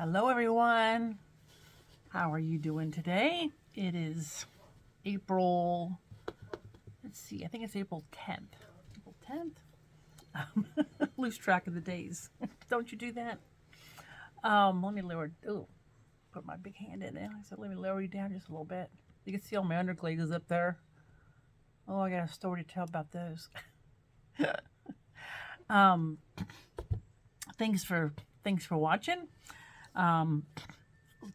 Hello everyone. How are you doing today? It is April, let's see, I think it's April 10th. April 10th? Lose track of the days. Don't you do that? Let me lower, put my big hand in there. I said, let me lower you down just a little bit. You can see all my underglazes up there. Oh, I got a story to tell about those. um, thanks for watching.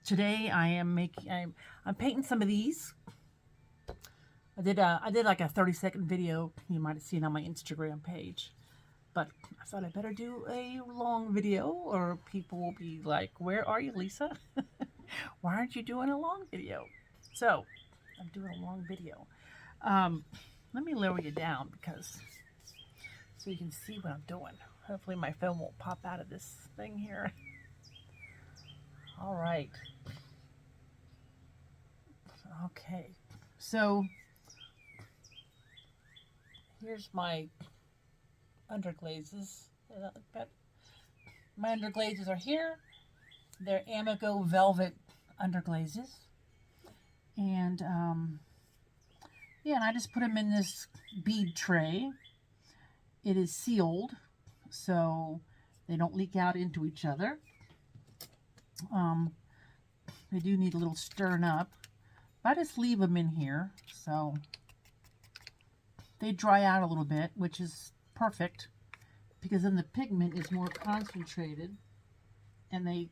Today I am I'm painting some of these. I did like a 30-second video you might have seen on my Instagram page, but I thought I better do a long video or people will be like, where are you, Lisa? Why aren't you doing a long video? So I'm doing a long video. Let me lower you down so you can see what I'm doing. Hopefully my phone won't pop out of this thing here. All right. Okay. So here's my underglazes. My underglazes are here. They're Amaco Velvet underglazes. And yeah, and I just put them in this bead tray. It is sealed, so they don't leak out into each other. They do need a little stirring up. But I just leave them in here, so they dry out a little bit, which is perfect, because then the pigment is more concentrated, and they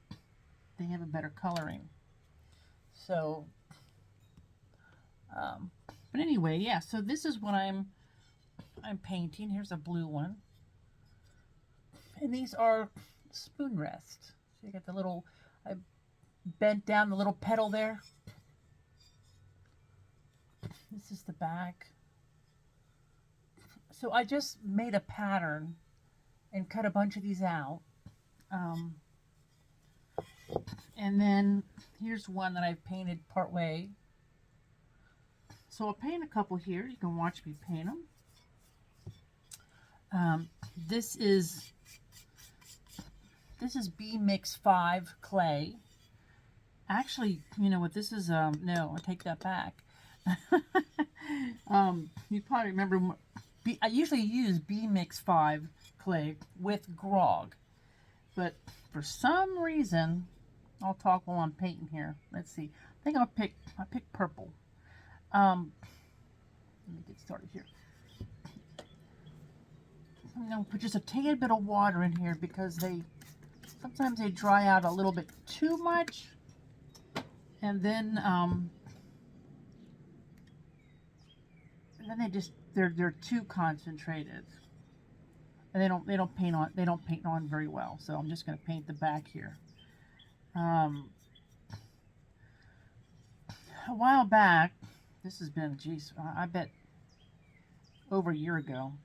have a better coloring. So, but anyway, yeah. So this is what I'm painting. Here's a blue one, and these are spoon rests. So you got the little. I bent down the little petal there. This is the back. So I just made a pattern and cut a bunch of these out. And then here's one that I've painted part way. So I'll paint a couple here. You can watch me paint them. This is B-Mix 5 clay. Actually, you know what this is? No, I take that back. You probably remember, I usually use B-Mix 5 clay with grog, but for some reason, I'll talk while I'm painting here. Let's see. I think I pick purple. Let me get started here. I'm gonna put just a tad bit of water in here because sometimes they dry out a little bit too much, and then they're too concentrated, and they don't paint on very well. So I'm just going to paint the back here. A while back, this has been, geez, I bet over a year ago.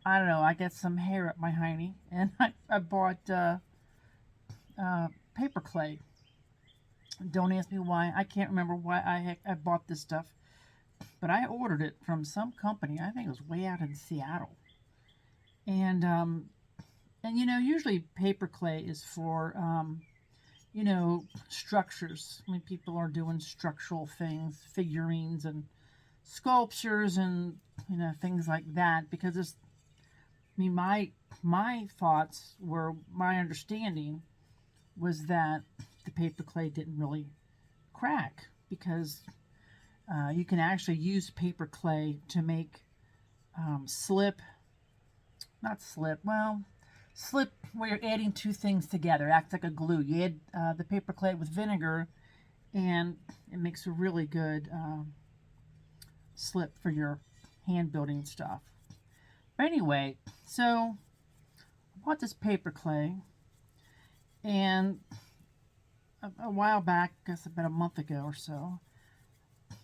I don't know. I got some hair up my hiney, and I bought paper clay. Don't ask me why. I can't remember why I bought this stuff. But I ordered it from some company. I think it was way out in Seattle. And you know, usually paper clay is for, you know, structures. When people are doing structural things, figurines and sculptures and, you know, things like that. Because it's, I mean, my thoughts were, my understanding was that the paper clay didn't really crack because you can actually use paper clay to make slip where you're adding two things together. It acts like a glue. You add the paper clay with vinegar and it makes a really good slip for your hand building stuff. But anyway, so I bought this paper clay, and a while back, I guess about a month ago or so,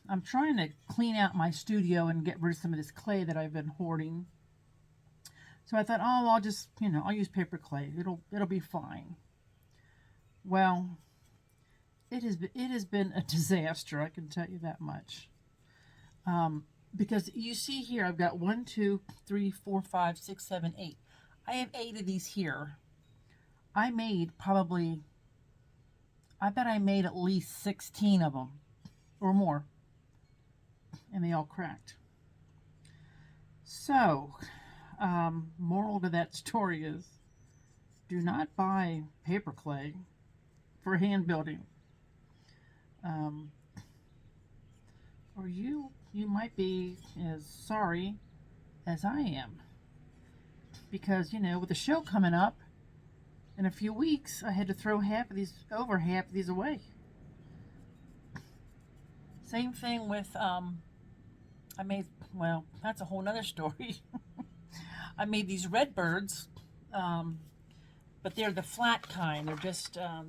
I'm trying to clean out my studio and get rid of some of this clay that I've been hoarding. So I thought, oh, I'll just, you know, I'll use paper clay. It'll be fine. Well, it has been a disaster, I can tell you that much. Because you see here, I've got 1, 2, 3, 4, 5, 6, 7, 8. I have 8 of these here. I made probably I bet I made at least 16 of them or more, and they all cracked. So, moral to that story is do not buy paper clay for hand building. Um, or you might be as sorry as I am. Because, with the show coming up in a few weeks, I had to throw over half of these away. Same thing with, I made, well, that's a whole nother story. I made these red birds, but they're the flat kind. They're just, now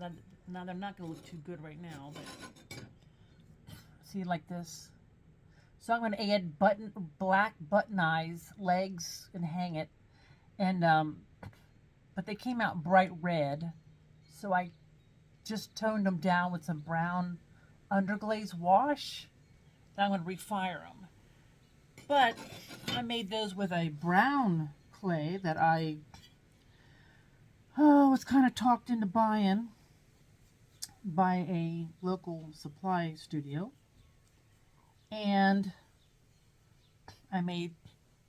they're not going to look too good right now, but see, like this. So I'm going to add black button eyes, legs, and hang it. And, but they came out bright red, so I just toned them down with some brown underglaze wash. Then I'm going to refire them. But I made those with a brown clay that I was kind of talked into buying by a local supply studio. And I made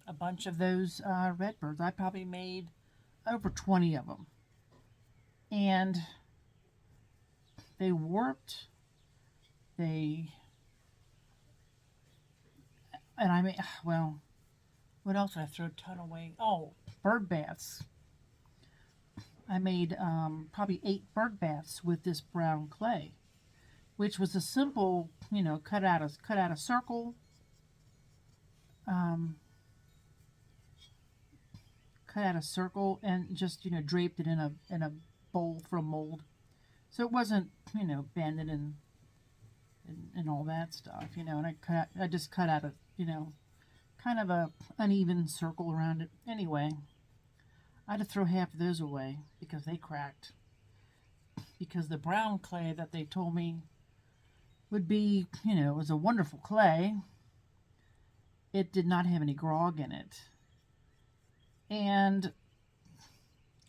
a bunch of those redbirds. I probably made over 20 of them. And they worked. And I made, well, what else did I throw a ton away? Oh, bird baths. I made probably 8 bird baths with this brown clay, which was a simple, cut out a circle, and just draped it in a bowl for a mold, so it wasn't bending and all that stuff, and I just cut out a kind of a uneven circle around it. Anyway, I had to throw half of those away because they cracked. Because the brown clay that they told me would be, was a wonderful clay, it did not have any grog in it. And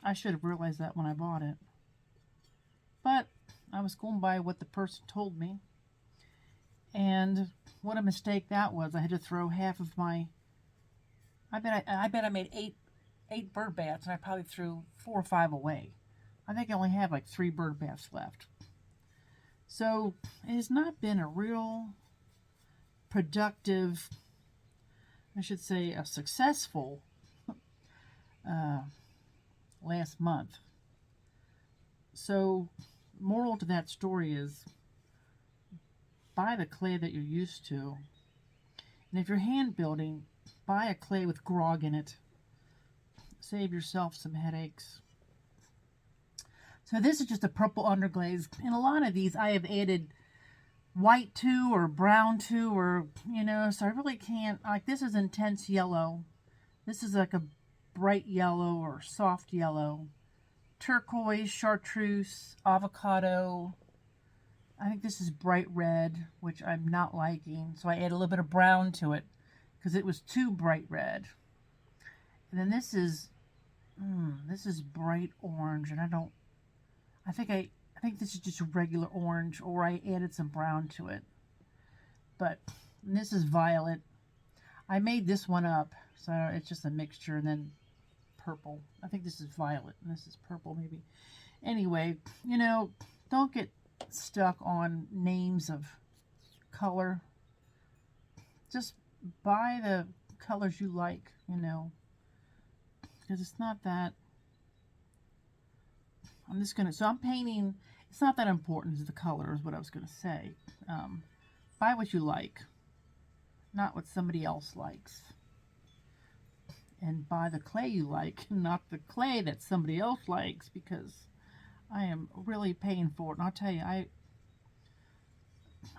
I should have realized that when I bought it. But I was going by what the person told me. And what a mistake that was. I had to throw half of my... I bet I made eight bird baths, and I probably threw 4 or 5 away. I think I only have like 3 bird baths left. So it has not been a real productive, I should say a successful last month. So moral to that story is buy the clay that you're used to. And if you're hand building, buy a clay with grog in it. Save yourself some headaches. So this is just a purple underglaze. And a lot of these I have added white to or brown to, or, so I really can't, like this is intense yellow. This is like a bright yellow or soft yellow. Turquoise, chartreuse, avocado. I think this is bright red, which I'm not liking. So I add a little bit of brown to it because it was too bright red. And then this is bright orange, and I think this is just a regular orange, or I added some brown to it. But this is violet. I made this one up, so it's just a mixture, and then purple. I think this is violet, and this is purple maybe. Anyway, don't get stuck on names of color. Just buy the colors you like, because it's not that... I'm painting, it's not that important as the color is what I was going to say. Buy what you like, not what somebody else likes. And buy the clay you like, not the clay that somebody else likes, because I am really paying for it. And I'll tell you,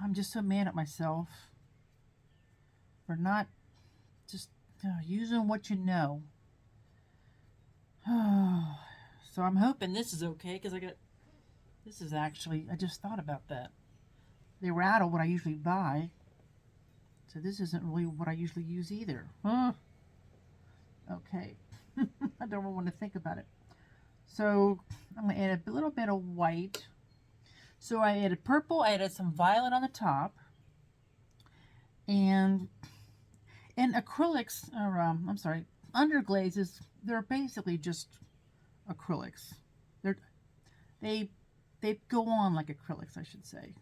I'm just so mad at myself for not just using what you know. So I'm hoping this is okay, because this is actually, I just thought about that. They were out of what I usually buy. So this isn't really what I usually use either. Okay. I don't want to think about it. So I'm going to add a little bit of white. So I added purple, I added some violet on the top, and acrylics, or I'm sorry, underglazes, they're basically just acrylics. They're, they they go on like acrylics, I should say.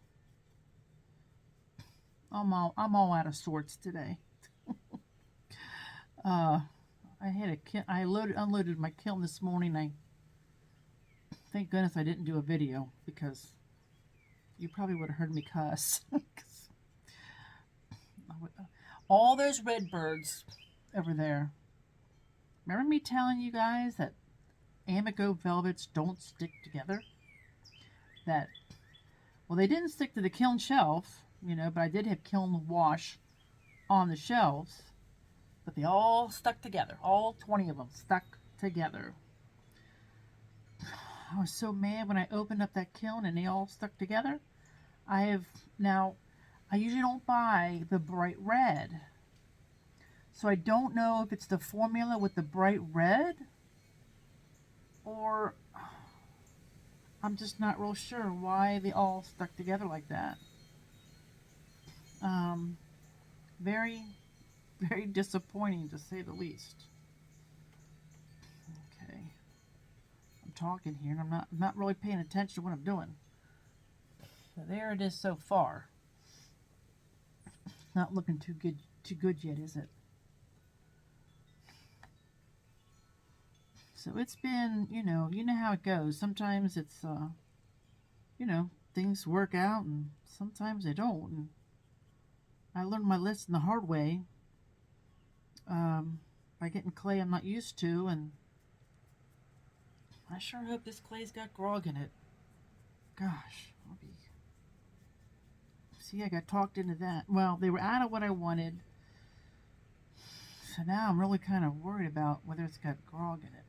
I'm all out of sorts today. Uh, I unloaded my kiln this morning. Thank goodness I didn't do a video because you probably would have heard me cuss. All those red birds over there. Remember me telling you guys that Amaco Velvets don't stick together? That, well, they didn't stick to the kiln shelf, but I did have kiln wash on the shelves. But they all stuck together. All 20 of them stuck together. I was so mad when I opened up that kiln and they all stuck together. I usually don't buy the bright red. So I don't know if it's the formula with the bright red or I'm just not real sure why they all stuck together like that. Very, very disappointing to say the least. Okay. I'm talking here and I'm not really paying attention to what I'm doing. So there it is so far. Not looking too good yet, is it? So it's been, you know how it goes. Sometimes it's, things work out and sometimes they don't. And I learned my lesson the hard way by getting clay I'm not used to, and I sure hope this clay's got grog in it. Gosh, see, I got talked into that. Well, they were out of what I wanted. So now I'm really kind of worried about whether it's got grog in it.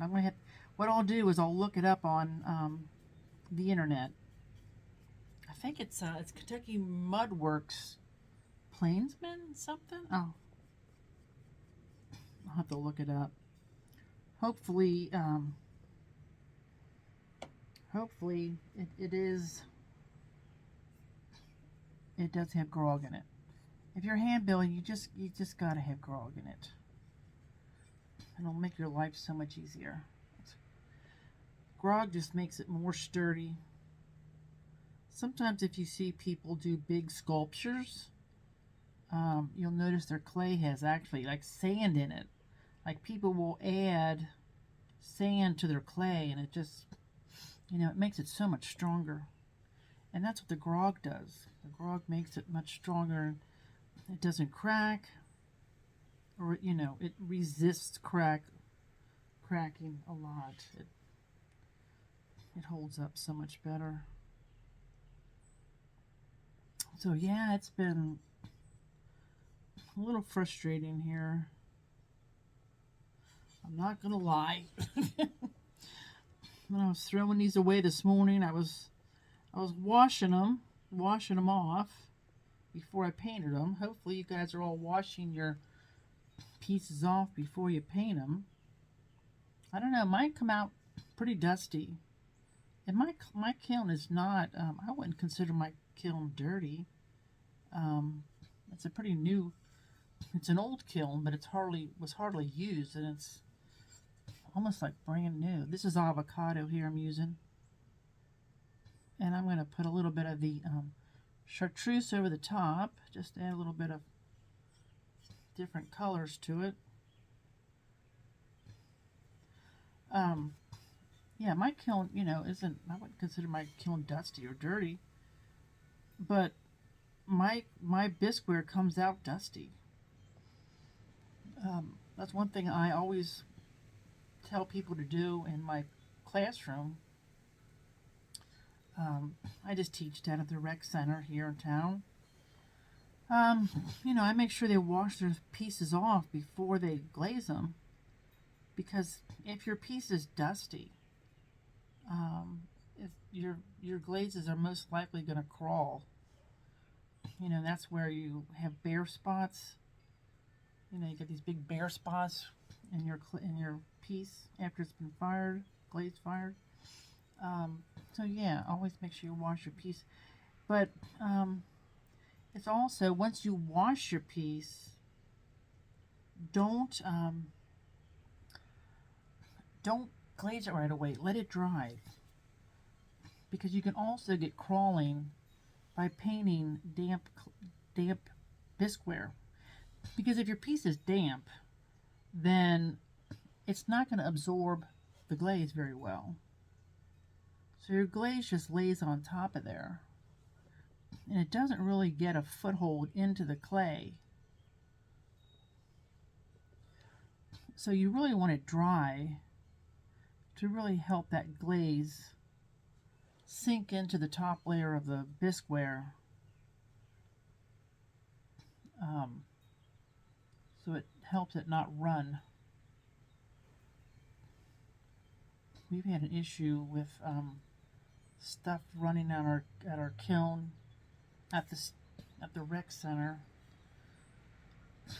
What I'll do is I'll look it up on the internet. I think it's Kentucky Mud Works Plainsman something. Oh, I'll have to look it up. Hopefully, it does have grog in it. If you're hand building, you just gotta have grog in it. It'll make your life so much easier. Grog just makes it more sturdy. Sometimes if you see people do big sculptures, you'll notice their clay has actually like sand in it. Like people will add sand to their clay and it just, it makes it so much stronger. And that's what the grog does. The grog makes it much stronger. It doesn't crack, or it resists cracking a lot. It holds up so much better. So yeah, it's been a little frustrating here. I'm not gonna lie. When I was throwing these away this morning, I was washing them off before I painted them. Hopefully you guys are all washing your pieces off before you paint them. I don't know, mine come out pretty dusty. And my kiln is not, I wouldn't consider my kiln dirty. It's a pretty new, it's an old kiln, but was hardly used, and it's almost like brand new. This is avocado here I'm using. And I'm going to put a little bit of the chartreuse over the top, just to add a little bit of different colors to it. Yeah, my kiln, I wouldn't consider my kiln dusty or dirty, but my bisqueware comes out dusty. That's one thing I always tell people to do in my classroom. I just teach down at the rec center here in town. I make sure they wash their pieces off before they glaze them, because if your piece is dusty, if your glazes are most likely going to crawl. That's where you have bare spots. You get these big bare spots in your piece after it's been glazed fired. So yeah, always make sure you wash your piece. But it's also, once you wash your piece, don't don't glaze it right away. Let it dry, because you can also get crawling by painting damp bisqueware. Because if your piece is damp, then it's not going to absorb the glaze very well. So your glaze just lays on top of there, and it doesn't really get a foothold into the clay. So you really want it dry to really help that glaze sink into the top layer of the bisqueware, so it helps it not run. We've had an issue with stuff running at our kiln at the rec center.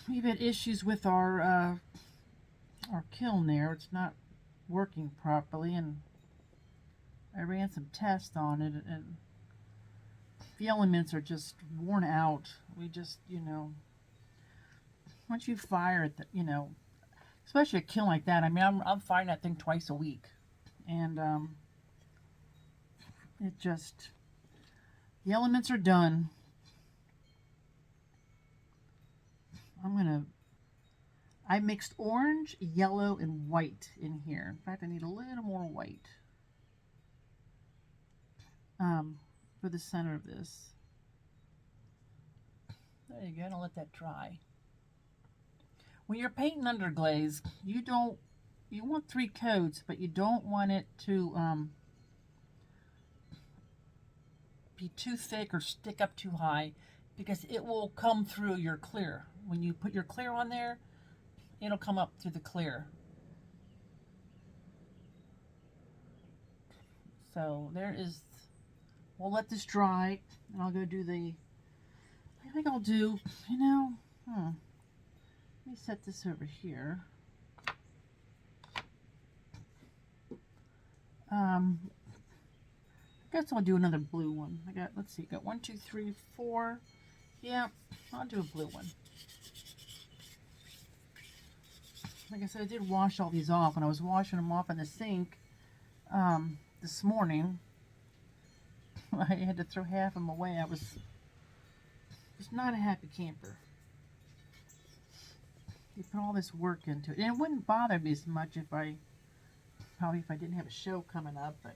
We've had issues with our kiln there. It's not working properly, and I ran some tests on it, and the elements are just worn out. We just, once you fire it, especially a kiln like that. I mean, I'm firing that thing twice a week, and it just, the elements are done. I mixed orange, yellow, and white in here. In fact, I need a little more white for the center of this. There you go. And I'll let that dry. When you're painting underglaze, you want 3 coats, but you don't want it to be too thick or stick up too high, because it will come through your clear. When you put your clear on there, it'll come up through the clear. So there is, we'll let this dry, and I'll go do I think I'll do, let me set this over here. I guess I'll do another blue one. Let's see, got 1, 2, 3, 4. Yeah, I'll do a blue one. Like I said, I did wash all these off, and I was washing them off in the sink this morning. I had to throw half of them away. I was not a happy camper. You put all this work into it, and it wouldn't bother me as much if I didn't have a show coming up, but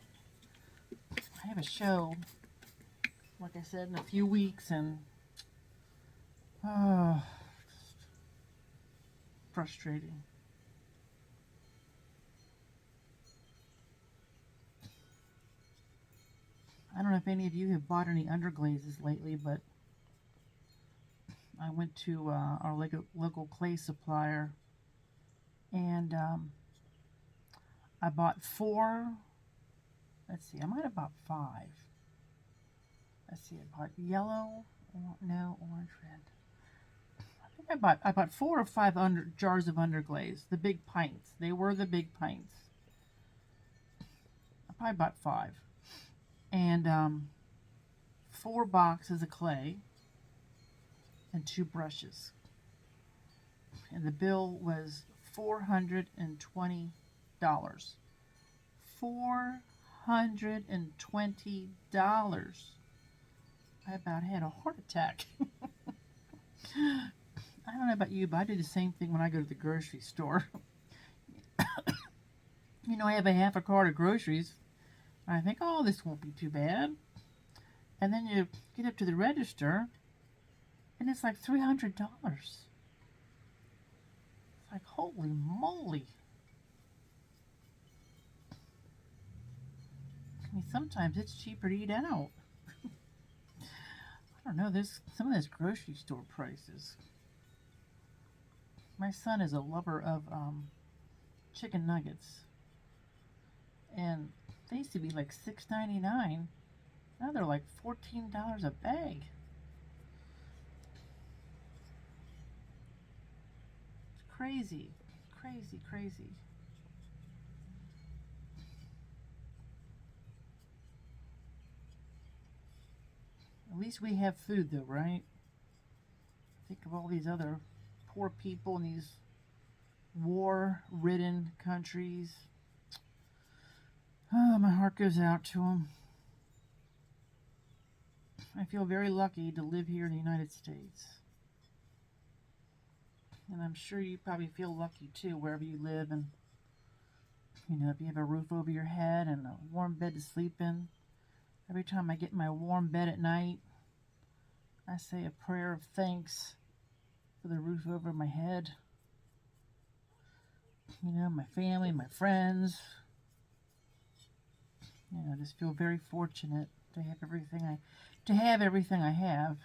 I have a show, like I said, in a few weeks, and frustrating. I don't know if any of you have bought any underglazes lately, but I went to our local clay supplier, and I bought 4. Let's see, I might have bought 5. Let's see, I bought yellow, orange, red. I think I bought 4 or 5 jars of underglaze, the big pints. They were the big pints. I probably bought 5. And 4 boxes of clay and 2 brushes. And the bill was $420. $420. I about had a heart attack. I don't know about you, but I do the same thing when I go to the grocery store. I have a half a cart of groceries. I think, oh, this won't be too bad. And then you get up to the register, and it's like $300. It's like, holy moly. I mean, sometimes it's cheaper to eat out. I don't know, there's some of those grocery store prices. My son is a lover of chicken nuggets, and they used to be like $6.99. Now they're like $14 a bag. It's crazy, crazy, crazy. least we have food though, right? Think of all these other poor people in these war-ridden countries. Oh, my heart goes out to them. I feel very lucky to live here in the United States. And I'm sure you probably feel lucky too, wherever you live. And, you know, if you have a roof over your head and a warm bed to sleep in. Every time I get in my warm bed at night, I say a prayer of thanks for the roof over my head. You know, my family, my friends. You know, I just feel very fortunate to have everything I have.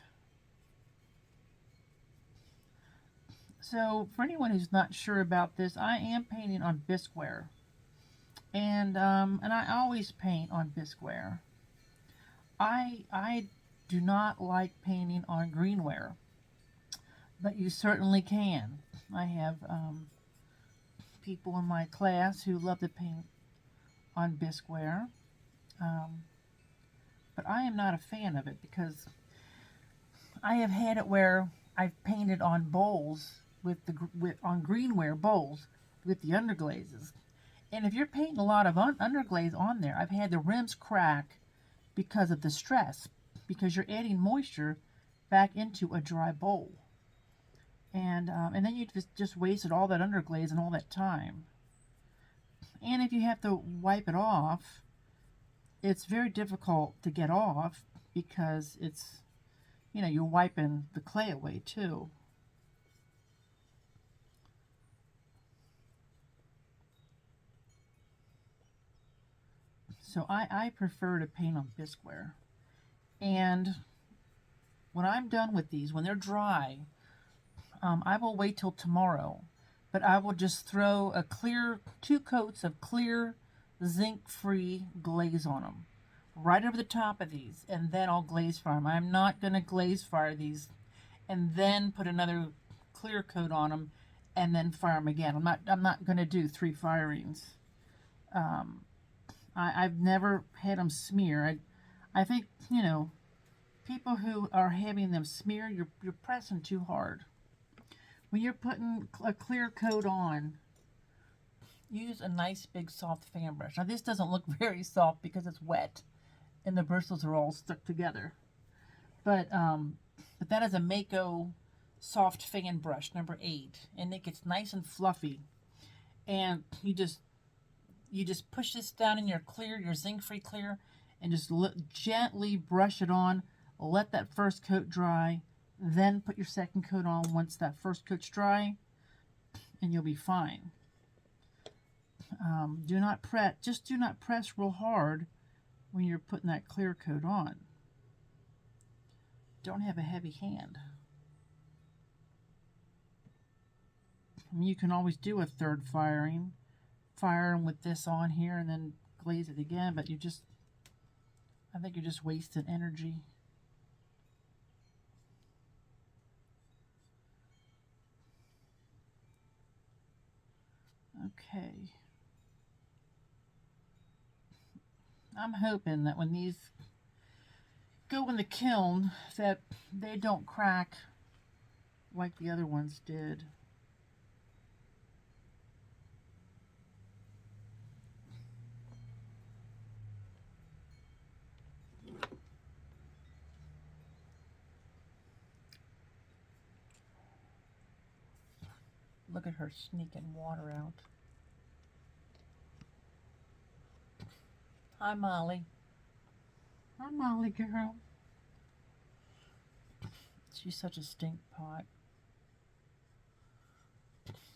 So, for anyone who's not sure about this, I am painting on Bisqueware, and I always paint on Bisqueware. I do not like painting on greenware, but you certainly can. I have people in my class who love to paint on Bisqueware, but I am not a fan of it because I have had it where I've painted on bowls on greenware bowls with the underglazes, and if you're painting a lot of underglaze on there, I've had the rims crack because of the stress, because you're adding moisture back into a dry bowl, and then you just wasted all that underglaze and all that time. And if you have to wipe it off, it's very difficult to get off because it's, you know, you're wiping the clay away too. So I prefer to paint on Bisqueware. And when I'm done with these, when they're dry, I will wait till tomorrow. But I will just throw 2 coats of clear zinc-free glaze on them, right over the top of these, and then I'll glaze fire them. I'm not going to glaze fire these and then put another clear coat on them and then fire them again. I'm not going to do 3 firings. I've never had them smear. I think, you know, people who are having them smear, you're pressing too hard. When you're putting a clear coat on, use a nice big soft fan brush. Now this doesn't look very soft because it's wet and the bristles are all stuck together. But that is a Amaco soft fan brush, number 8, and it gets nice and fluffy. And you just push this down in your zinc-free clear, and just gently brush it on. Let that first coat dry, then put your second coat on once that first coat's dry, and you'll be fine. Do not press real hard when you're putting that clear coat on. Don't have a heavy hand. I mean, you can always do a third firing. Fire them with this on here and then glaze it again, but I think you're just wasting energy. Okay. I'm hoping that when these go in the kiln that they don't crack like the other ones did. Look at her sneaking water out. Hi, Molly. Hi, Molly girl. She's such a stink pot.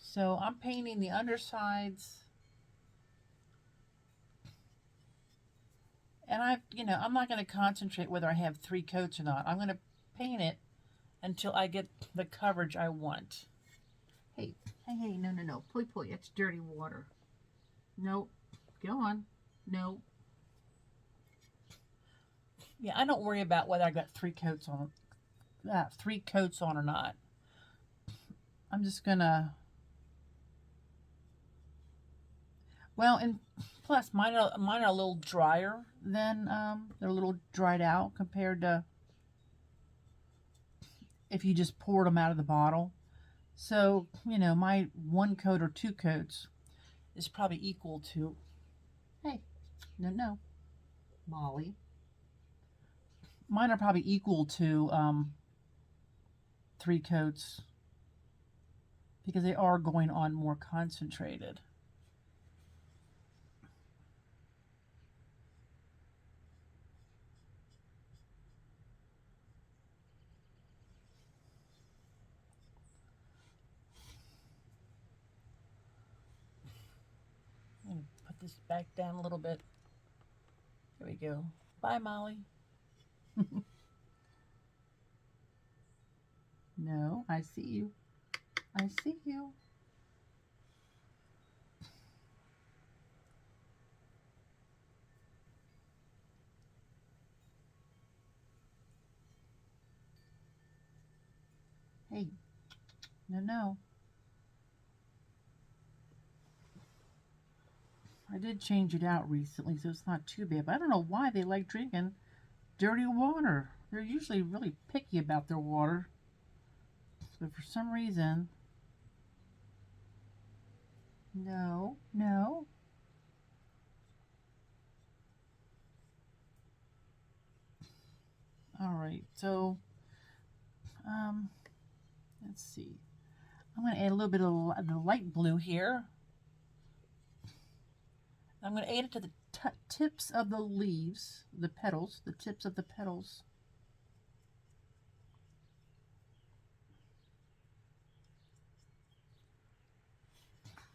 So I'm painting the undersides. And I'm not going to concentrate whether I have 3 coats or not. I'm going to paint it until I get the coverage I want. Hey, no. Pull. That's dirty water. Nope. Go on. No. Yeah, I don't worry about whether I got 3 coats on, 3 coats on or not. I'm just gonna. Well, and plus mine are a little drier than they're a little dried out compared to if you just poured them out of the bottle. So, you know, my 1 coat or 2 coats is probably equal to, hey, no, Molly. Mine are probably equal to 3 coats because they are going on more concentrated. I'm going to put this back down a little bit. There we go. Bye, Molly. No, I see you. I see you. Hey, no. I did change it out recently, so it's not too bad. But I don't know why they like drinking dirty water. They're usually really picky about their water. But for some reason, no. All right, so let's see. I'm going to add a little bit of the light blue here. I'm going to add it to the tips of the leaves, the petals, the tips of the petals.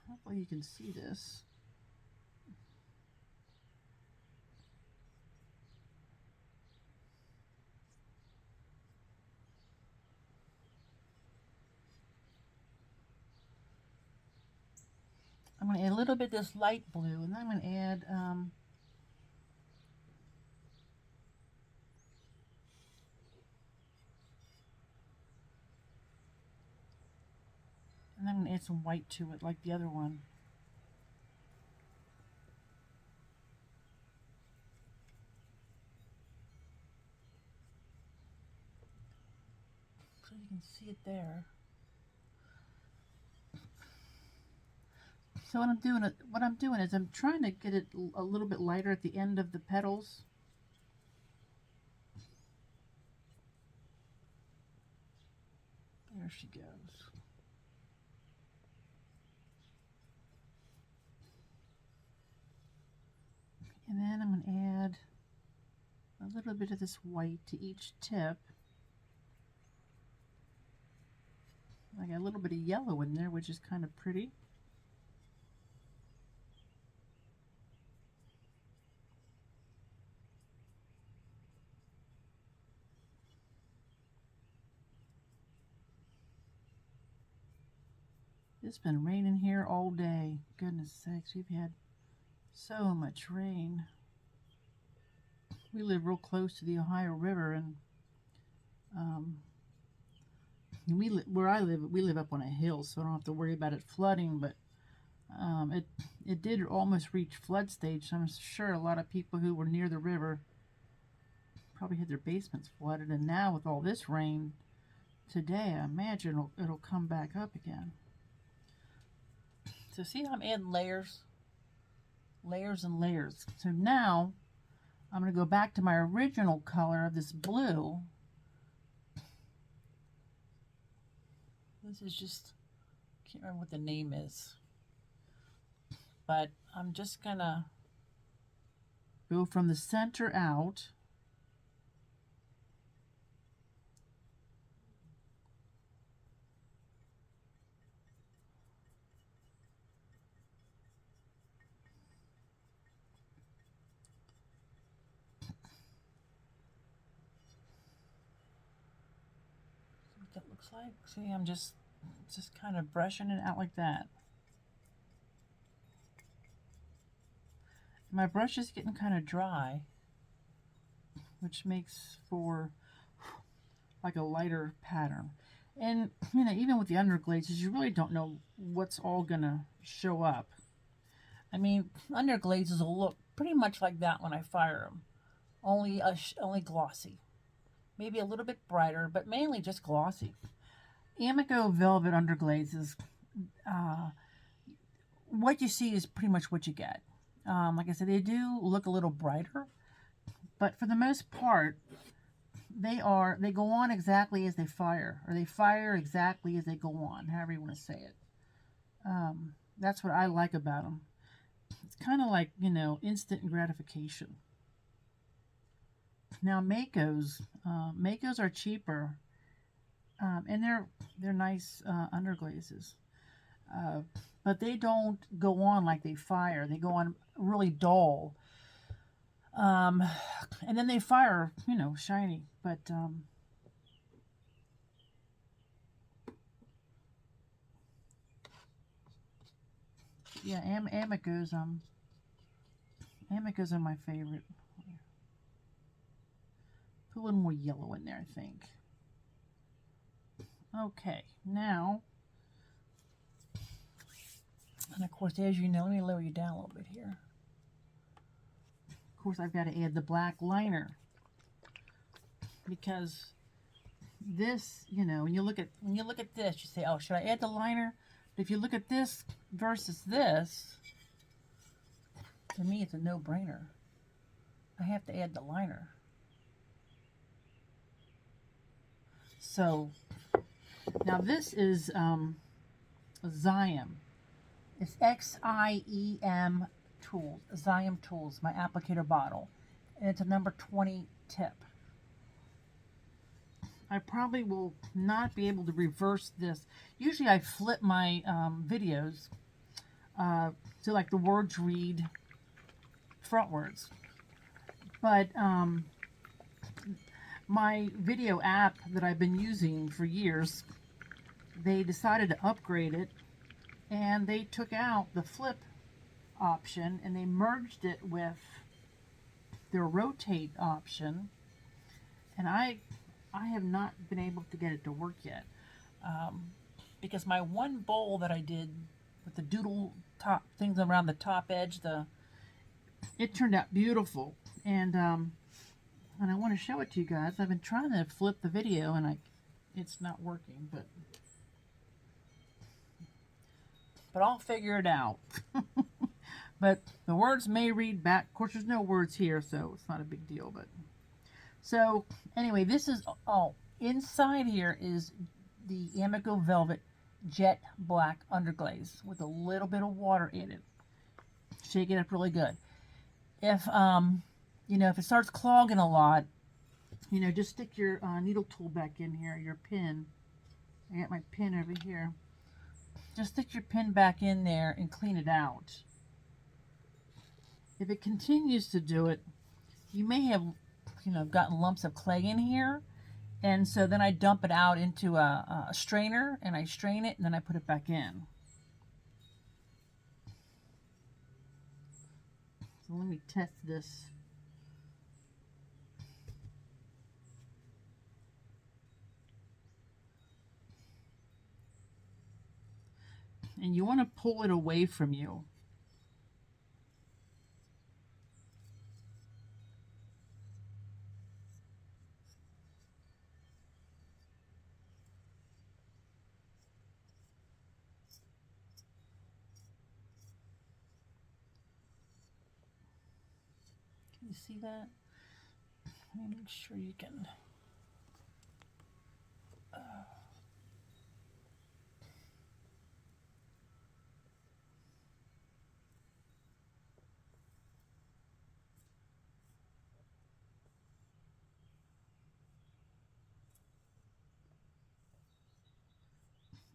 Hopefully you can see this. I'm going to add a little bit of this light blue, and then I'm going to add and I'm going to add some white to it like the other one. So you can see it there. So what I'm doing is I'm trying to get it a little bit lighter at the end of the petals. There she goes. And then I'm going to add a little bit of this white to each tip. I got a little bit of yellow in there, which is kind of pretty. It's been raining here all day. Goodness sakes, we've had so much rain. We live real close to the Ohio River, and where I live, we live up on a hill, so I don't have to worry about it flooding. But it did almost reach flood stage. So I'm sure a lot of people who were near the river probably had their basements flooded. And now with all this rain today, I imagine it'll come back up again. So see how I'm adding layers and layers. So now I'm going to go back to my original color of this blue. This is just, I can't remember what the name is, but I'm just going to go from the center out. That looks like. See, I'm just kind of brushing it out like that. My brush is getting kind of dry, which makes for like a lighter pattern. And you know, even with the underglazes, you really don't know what's all gonna show up. I mean, underglazes will look pretty much like that when I fire them, only glossy. maybe a little bit brighter, but mainly just glossy. Amaco Velvet Underglazes, uh, what you see is pretty much what you get. Like I said, they do look a little brighter, but for the most part, they go on exactly as they fire, or they fire exactly as they go on, however you want to say it. That's what I like about them. It's kind of like, you know, instant gratification. Now Makos are cheaper, and they're nice underglazes, uh, but they don't go on like they fire. They go on really dull, um, and then they fire, you know, shiny. But yeah, Amicos are my favorite. Put a little more yellow in there, I think. Okay, now, and of course, as you know, let me lower you down a little bit here. Of course, I've got to add the black liner, because this, you know, when you look at this, you say, oh, should I add the liner? But if you look at this versus this, to me, it's a no-brainer. I have to add the liner. So now this is Xiem. It's XIEM Tools, Xiem Tools, my applicator bottle. And it's a number 20 tip. I probably will not be able to reverse this. Usually I flip my videos to like the words read frontwards. But my video app that I've been using for years, they decided to upgrade it, and they took out the flip option and they merged it with their rotate option, and I have not been able to get it to work yet, because my one bowl that I did with the doodle top things around the top edge, it turned out beautiful, and I want to show it to you guys. I've been trying to flip the video and it's not working, but I'll figure it out. But the words may read back. Of course, there's no words here, so it's not a big deal. But so anyway, this is inside here is the Amaco Velvet Jet Black Underglaze with a little bit of water in it. Shake it up really good. If you know, if it starts clogging a lot, you know, just stick your needle tool back in here, your pin. I got my pin over here. Just stick your pin back in there and clean it out. If it continues to do it, you may have, you know, gotten lumps of clay in here. And so then I dump it out into a strainer, and I strain it, and then I put it back in. So let me test this. And you want to pull it away from you. Can you see that? Let me make sure you can.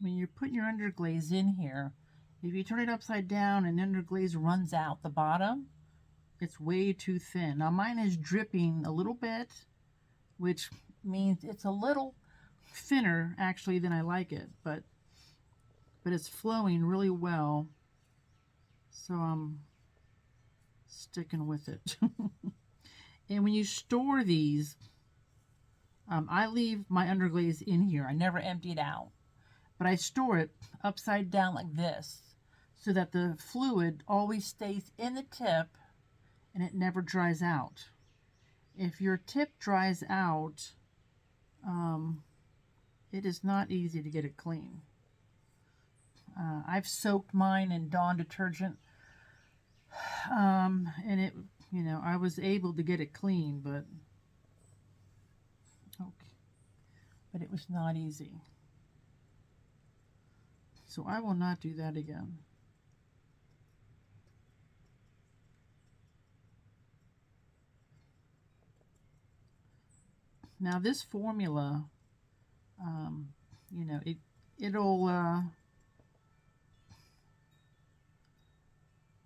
When you're putting your underglaze in here, if you turn it upside down and underglaze runs out the bottom, it's way too thin. Now mine is dripping a little bit, which means it's a little thinner actually than I like it, but it's flowing really well, so I'm sticking with it. And when you store these, I leave my underglaze in here. I never empty it out, but I store it upside down like this so that the fluid always stays in the tip and it never dries out. If your tip dries out, It is not easy to get it clean. I've soaked mine in Dawn detergent, and it, I was able to get it clean, but okay, but it was not easy. So I will not do that again. Now this formula, it'll,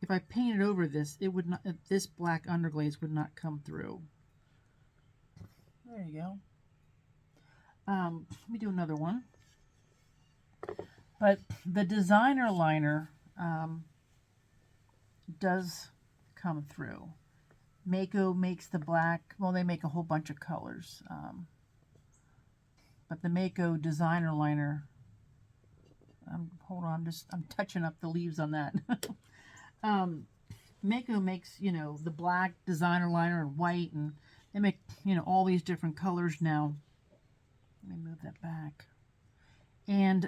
if I painted over this, it would not, this black underglaze would not come through. There you go. Let me do another one. But the designer liner does come through. Mako makes the black, well, they make a whole bunch of colors. But the Mako designer liner, hold on, I'm touching up the leaves on that. Mako makes, the black designer liner and white, and they make, all these different colors now. Let me move that back. And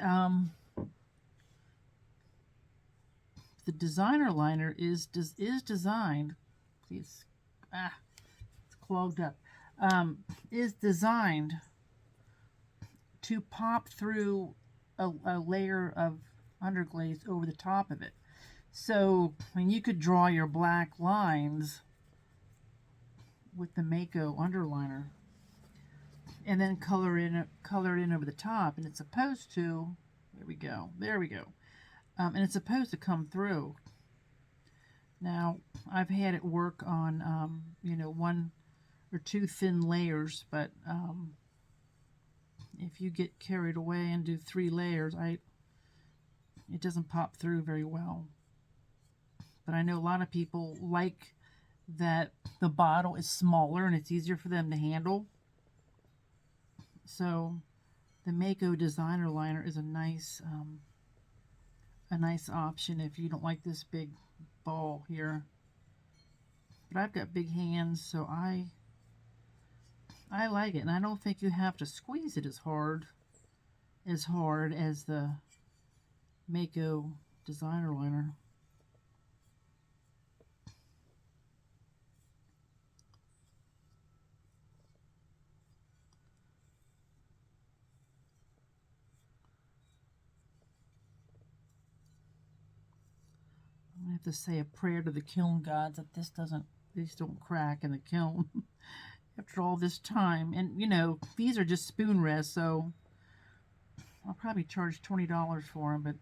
the designer liner is designed, please, it's clogged up, is designed to pop through a layer of underglaze over the top of it. So, you could draw your black lines with the Mako underliner and then color it in over the top, and it's supposed to, there we go, and it's supposed to come through. Now, I've had it work on, one or two thin layers, but if you get carried away and do 3 layers, it doesn't pop through very well. But I know a lot of people like that the bottle is smaller and it's easier for them to handle. So the Mako designer liner is a nice option if you don't like this big ball here. But I've got big hands, so I like it, and I don't think you have to squeeze it as hard as the Mako designer liner. I have to say a prayer to the kiln gods that these don't crack in the kiln after all this time. And these are just spoon rests, so I'll probably charge $20 for them, but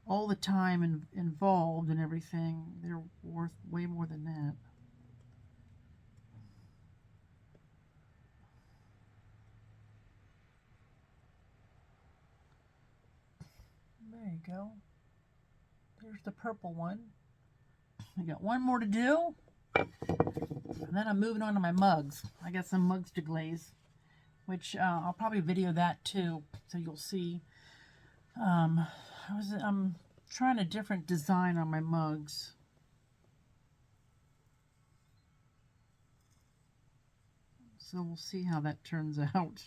all the time involved and everything, they're worth way more than that. There you go. There's the purple one. I got one more to do, and then I'm moving on to my mugs. I got some mugs to glaze, which I'll probably video that too, so you'll see. I'm trying a different design on my mugs. So we'll see how that turns out.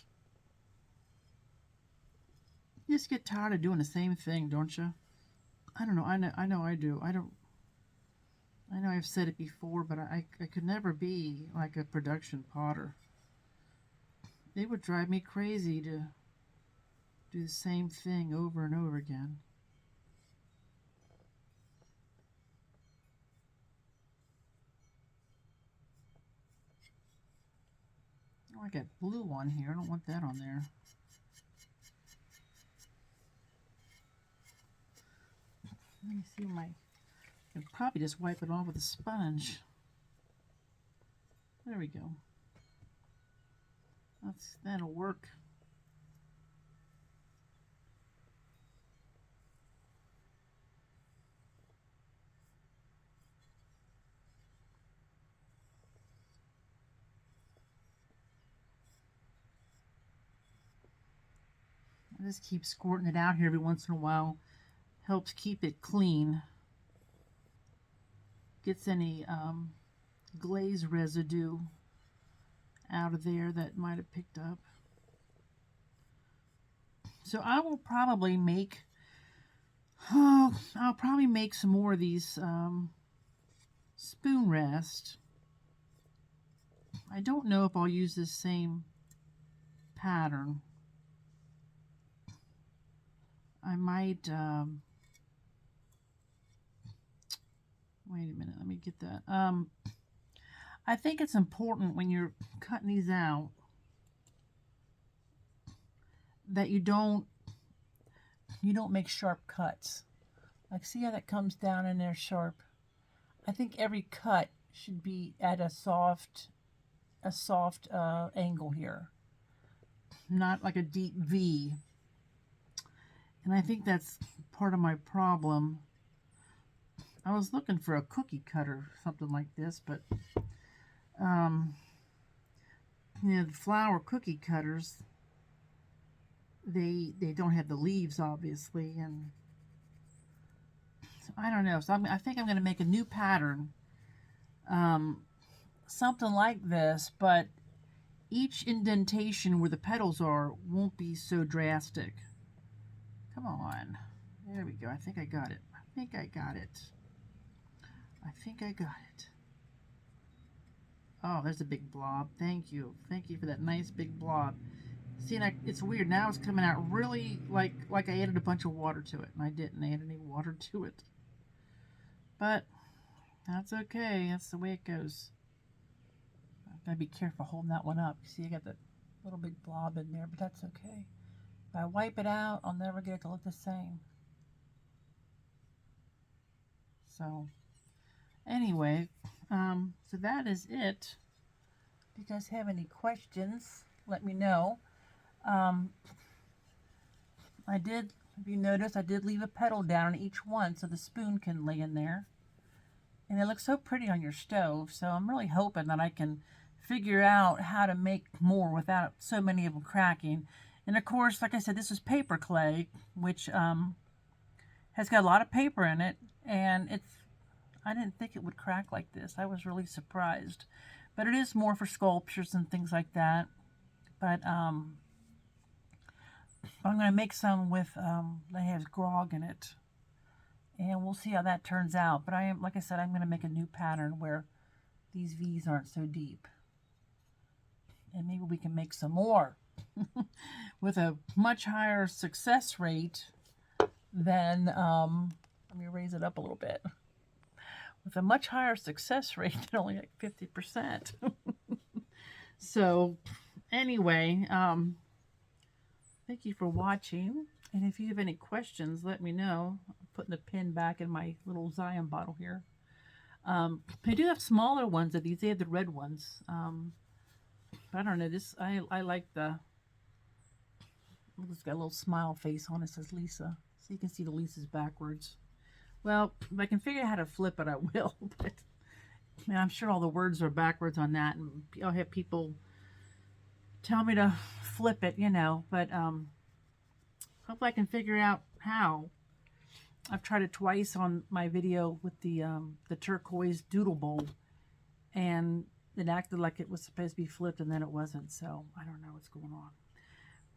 You just get tired of doing the same thing, don't you? I don't know. I know I do. I know I've said it before, but I could never be like a production potter. It would drive me crazy to do the same thing over and over again. Oh, I got blue on here. I don't want that on there. Let me see I can probably just wipe it off with a sponge. There we go. That'll work. I just keep squirting it out here every once in a while. Helps keep it clean. Gets any glaze residue out of there that might have picked up. So I will probably make, I'll probably make some more of these spoon rest. I don't know if I'll use this same pattern. I might, wait a minute, let me get that. I think it's important when you're cutting these out that you don't make sharp cuts. Like, see how that comes down in there sharp? I think every cut should be at a soft angle here, not like a deep V. And I think that's part of my problem. I was looking for a cookie cutter, something like this, but you know, the flower cookie cutters, they don't have the leaves, obviously, and so I don't know. So I think I'm going to make a new pattern, something like this, but each indentation where the petals are won't be so drastic. Come on. There we go. I think I got it. I think I got it. I think I got it. Oh, there's a big blob. Thank you. Thank you for that nice big blob. See, and it's weird. Now it's coming out really like I added a bunch of water to it, and I didn't add any water to it. But that's okay. That's the way it goes. I've got to be careful holding that one up. See, I got that little big blob in there, but that's okay. If I wipe it out, I'll never get it to look the same. So, anyway, so that is it. If you guys have any questions, let me know. I did, if you notice, I did leave a petal down on each one so the spoon can lay in there. And it looks so pretty on your stove, so I'm really hoping that I can figure out how to make more without so many of them cracking. And of course, like I said, this is paper clay, which has got a lot of paper in it, and I didn't think it would crack like this. I was really surprised. But it is more for sculptures and things like that. But I'm going to make some with, that has grog in it. And we'll see how that turns out. But like I said, I'm going to make a new pattern where these V's aren't so deep. And maybe we can make some more with a much higher success rate than, let me raise it up a little bit. With a much higher success rate than only like 50%. So anyway, thank you for watching. And if you have any questions, let me know. I'm putting the pin back in my little Zion bottle here. I do have smaller ones of these. They have the red ones. But I don't know. This I like the. It's got a little smile face on it. It says Lisa, so you can see the Lisa's backwards. Well, if I can figure out how to flip it, I will. But man, I'm sure all the words are backwards on that, and I'll have people tell me to flip it, you know. But hopefully I can figure out how. I've tried it twice on my video with the turquoise doodle bowl, and it acted like it was supposed to be flipped, and then it wasn't. So I don't know what's going on.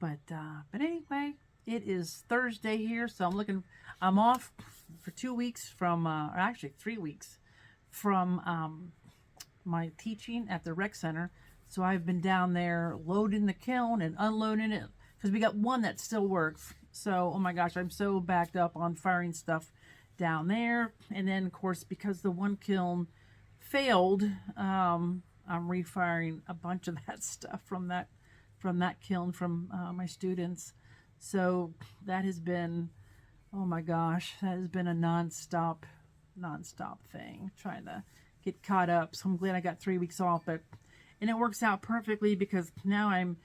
But anyway, it is Thursday here, so I'm off for 2 weeks from, or actually 3 weeks from my teaching at the rec center. So I've been down there loading the kiln and unloading it, because we got one that still works. So, oh my gosh, I'm so backed up on firing stuff down there. And then, of course, because the one kiln failed, I'm refiring a bunch of that stuff from that kiln from my students. So that has been, oh my gosh, that has been a non-stop thing, trying to get caught up. So I'm glad I got 3 weeks off, and it works out perfectly because now I've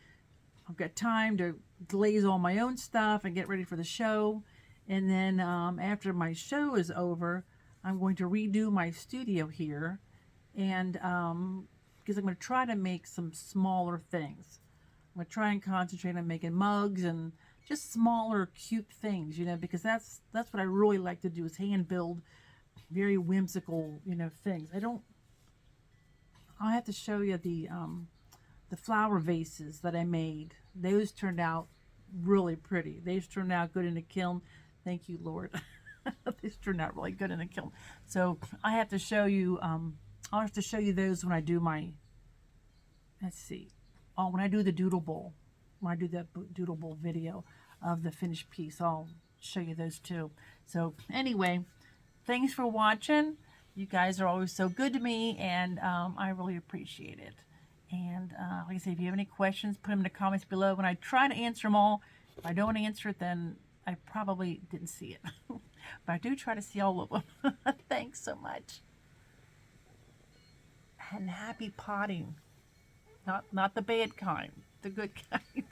got time to glaze all my own stuff and get ready for the show. And then after my show is over, I'm going to redo my studio here, and because I'm going to try to make some smaller things. I'm going to try and concentrate on making mugs and just smaller, cute things, you know, because that's what I really like to do, is hand build very whimsical, you know, things. I'll have to show you the the flower vases that I made. Those turned out really pretty. These turned out good in the kiln. Thank you, Lord. These turned out really good in the kiln. So I have to show you, I'll have to show you those when I do my, let's see, oh, when I do the doodle bowl, when I do that doodle bowl video of the finished piece, I'll show you those too. So anyway, thanks for watching. You guys are always so good to me, and I really appreciate it. And like I say, if you have any questions, put them in the comments below. When I try to answer them all, if I don't answer it, then I probably didn't see it. But I do try to see all of them. Thanks so much. And happy potting. Not the bad kind, the good kind.